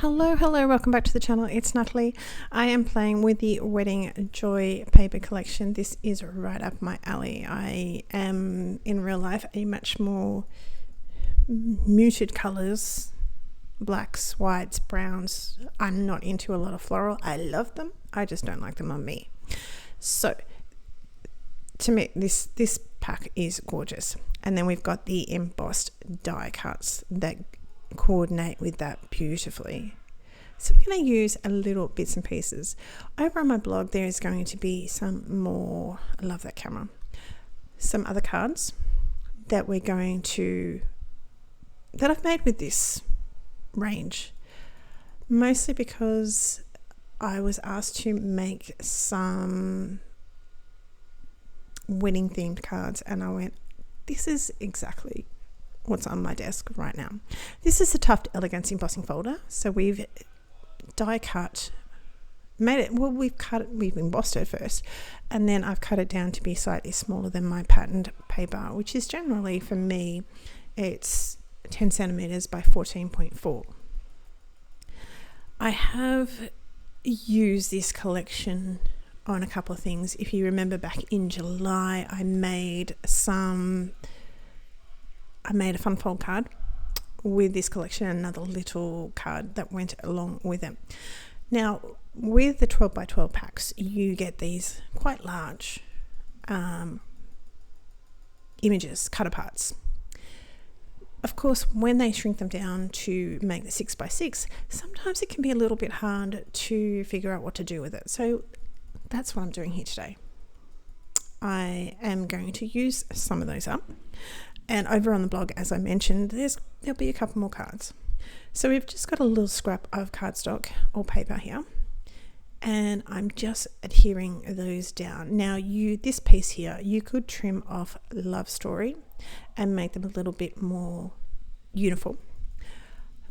Hello, welcome back to the channel. It's Natalie. I am playing with the Wedding Joy paper collection. This is right up my alley. I am in real life a much more muted colors, blacks, whites, browns. I'm not into a lot of floral. I love them. I just don't like them on me. So to me, this pack is gorgeous. And then we've got the embossed die cuts that coordinate with that beautifully. So we're going to use a little bits and pieces. Over on my blog there is going to be some more, I love that camera, some other cards that we're going to, that I've made with this range, mostly because I was asked to make some wedding themed cards and I went, this is exactly what's on my desk right now. This is the Tuft Elegance embossing folder. So we've die cut, made it, well, we've embossed it first, and then I've cut it down to be slightly smaller than my patterned paper, which is generally, for me, it's 10 centimeters by 14.4. I have used this collection on a couple of things. If you remember back in July, I made a fun fold card with this collection and another little card that went along with it. Now, with the 12 by 12 packs, you get these quite large images, cut aparts. Of course, when they shrink them down to make the 6 by 6, sometimes it can be a little bit hard to figure out what to do with it. So that's what I'm doing here today. I am going to use some of those up. And over on the blog, as I mentioned, there'll be a couple more cards. So we've just got a little scrap of cardstock or paper here, and I'm just adhering those down. Now, this piece here, you could trim off Love Story and make them a little bit more uniform,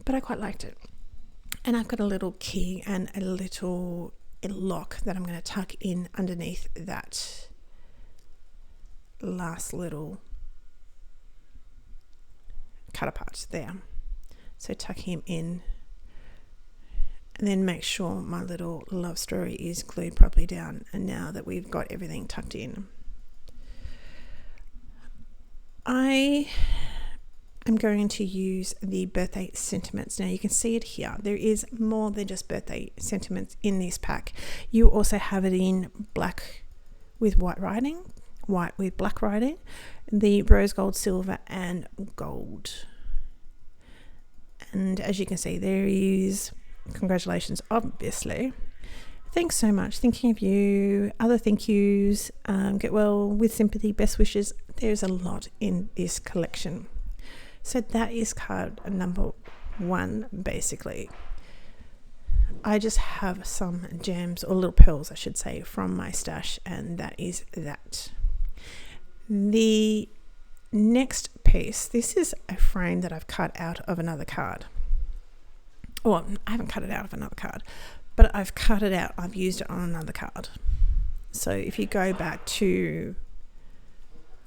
but I quite liked it. And I've got a little key and a little lock that I'm going to tuck in underneath that last little cut apart there. So tuck him in and then make sure my little Love Story is glued properly down. And now that we've got everything tucked in, I am going to use the birthday sentiments. Now you can see it here. There is more than just birthday sentiments in this pack. You also have it in black with white writing, white with black writing, the rose gold, silver and gold. And as you can see, there is congratulations, obviously, thanks so much, thinking of you, other thank yous, get well, with sympathy, best wishes. There's a lot in this collection. So that is card number 1. Basically, I just have some gems, or little pearls I should say, from my stash, and that is that. The next piece, this is a frame that I've cut out of another card. Well, I haven't cut it out of another card, but I've cut it out, I've used it on another card. So if you go back to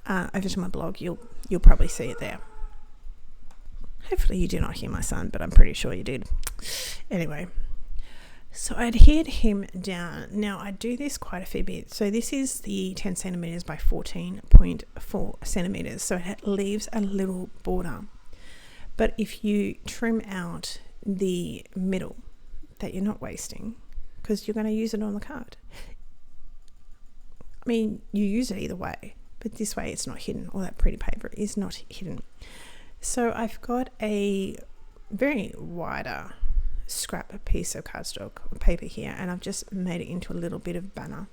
over to my blog, you'll probably see it there. Hopefully you do not hear my son, but I'm pretty sure you did. Anyway, so I adhered him down. Now I do this quite a fair bit. So this is the 10 centimeters by 14.4 centimeters. So it leaves a little border. But if you trim out the middle, that you're not wasting, because you're going to use it on the card. I mean, you use it either way, but this way it's not hidden, or that pretty paper is not hidden. So I've got a very wider scrap piece of cardstock or paper here, and I've just made it into a little bit of banner.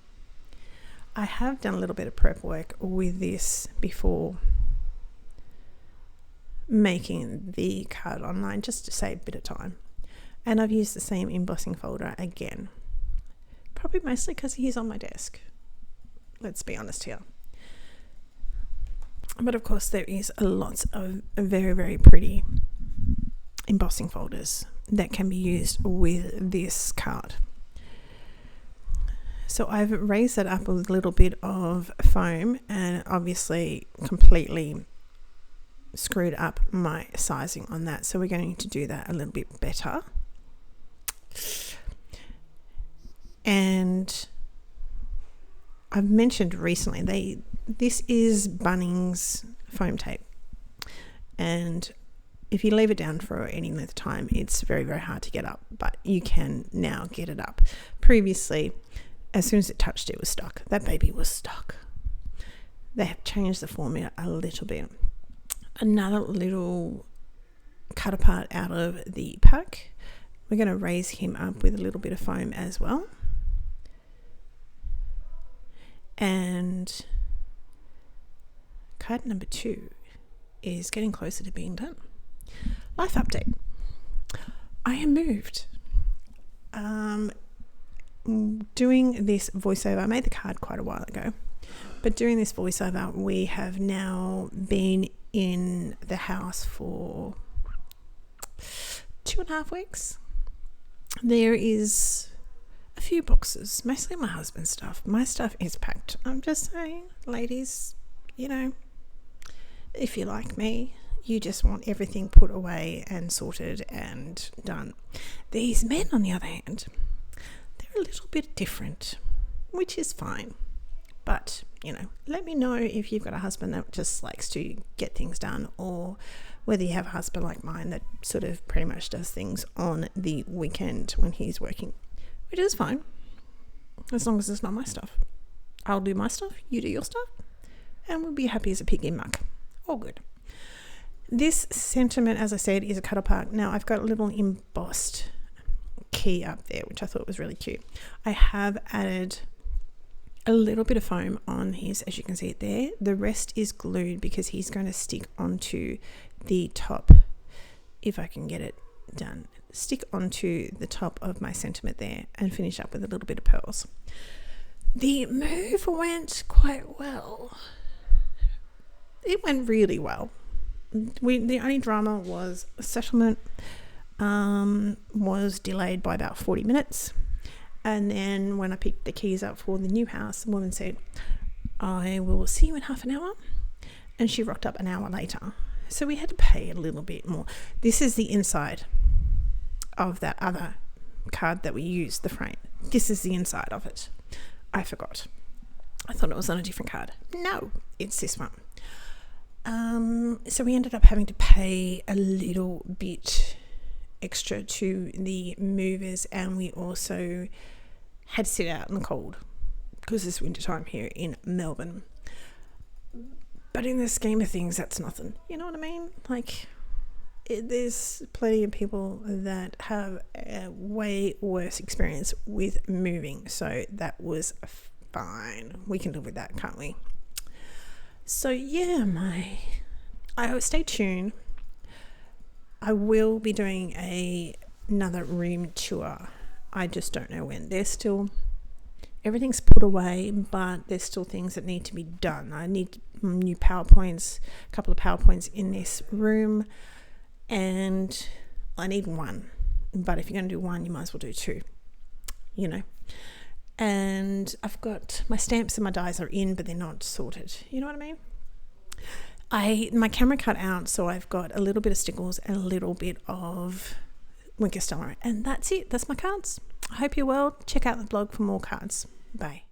I have done a little bit of prep work with this before making the card online, just to save a bit of time, and I've used the same embossing folder again, probably mostly because he's on my desk, let's be honest here. But of course there is lots of very, very pretty embossing folders that can be used with this card. So I've raised it up with a little bit of foam and obviously completely screwed up my sizing on that. So we're going to do that a little bit better. And I've mentioned recently, this is Bunnings foam tape. And if you leave it down for any length of time, it's very, very hard to get up, but you can now get it up. Previously, as soon as it touched, it was stuck. That baby was stuck. They have changed the formula a little bit. Another little cut apart out of the pack. We're going to raise him up with a little bit of foam as well. And card number 2 is getting closer to being done. Life update. I am moved. Doing this voiceover, I made the card quite a while ago, but doing this voiceover, we have now been in the house for 2.5 weeks. There is a few boxes, mostly my husband's stuff. My stuff is packed. I'm just saying, ladies, you know, if you're like me, you just want everything put away and sorted and done. These men, on the other hand, they're a little bit different, which is fine. But, you know, let me know if you've got a husband that just likes to get things done, or whether you have a husband like mine that sort of pretty much does things on the weekend when he's working, which is fine, as long as it's not my stuff. I'll do my stuff, you do your stuff, and we'll be happy as a pig in muck. All good. This sentiment, as I said, is a cut apart. Now I've got a little embossed key up there, which I thought was really cute. I have added a little bit of foam on his, as you can see it there. The rest is glued because he's going to stick onto the top, if I can get it done, stick onto the top of my sentiment there and finish up with a little bit of pearls. The move went quite well. It went really well. The only drama was settlement was delayed by about 40 minutes. And then when I picked the keys up for the new house, the woman said, I will see you in half an hour. And she rocked up an hour later. So we had to pay a little bit more. This is the inside of that other card that we used, the frame. This is the inside of it. I forgot. I thought it was on a different card. No, it's this one. So we ended up having to pay a little bit extra to the movers, and we also had to sit out in the cold because it's winter time here in Melbourne. But in the scheme of things, that's nothing. You know what I mean? Like, there's plenty of people that have a way worse experience with moving, so that was fine. We can live with that, can't we? So yeah, stay tuned. I will be doing another room tour. I just don't know when. Everything's put away, but there's still things that need to be done. I need new PowerPoints, a couple of PowerPoints in this room, and I need one. But if you're going to do one, you might as well do 2, you know. And I've got my stamps and my dies are in, but they're not sorted. You know what I mean? My camera cut out, so I've got a little bit of stickles and a little bit of Wink of Stella, and that's it. That's my cards. I hope you're well. Check out the blog for more cards. Bye.